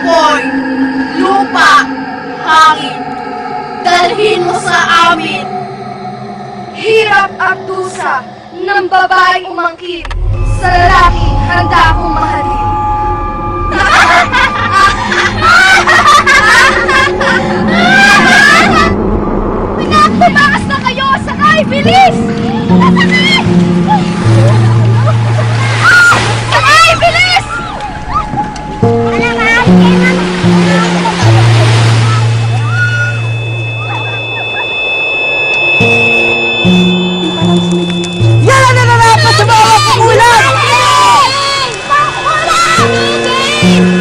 apoy, lupa, hangin, dalhin mo sa amin. Hirap at dusa ng babaeng umangkin sa lalaking handa akong mahalin. Anak, tumakas na kayo! Sakay! Bilis! Sakay! Sakay! Bilis! Yan na narapat sa mga kakulan!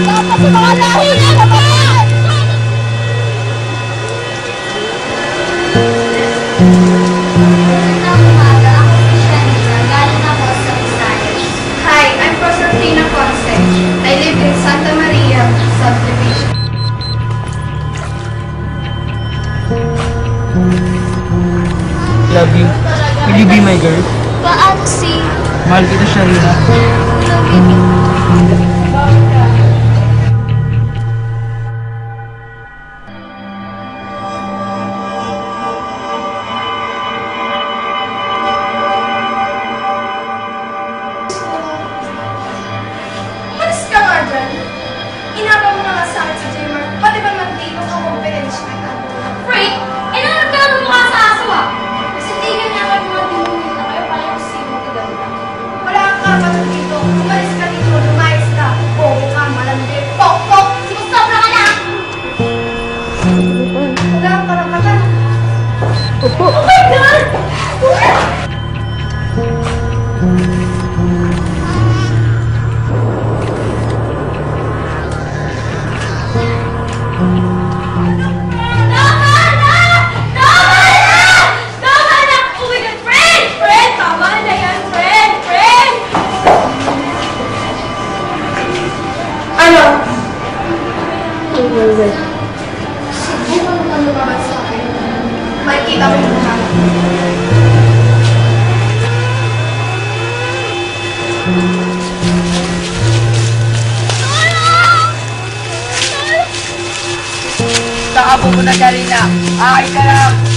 Dapat sa mga lahi na naman! Magandang umaga. Ako si Shanita. Galing ako sa Visayas. Hi, I'm Proserpina Ponce. I live in Santa Maria subdivision. Love you. Will you be my girl? Paano si... Mahal kita, Sharina. Malis ka nga dyan. Inapa mo na nga sa akin sa J-Mark. Pati ba mag-dito ang confidential ka? Frank, nagkano mo ka sa aso ah? Kasi tigil niya kayo mga dinunit na kayo pala yung sino ko ganda. Wala kang kapatid dito. Umalis ka dito. Lumayas ka. Bobo ka. Malandi. Pok! Pok! Sumusobra ka na! Wala kang karapatan. Opo. Oh my God! Tama na! Tama na! Tama na! Oh my God, friend! Friend, tama na yan, friend! Friend! Ano? Subukan mo kang lumabas sa akin. Makikita mo yung mukha. Saan ka pupunta, Sharina? Akin ka lang.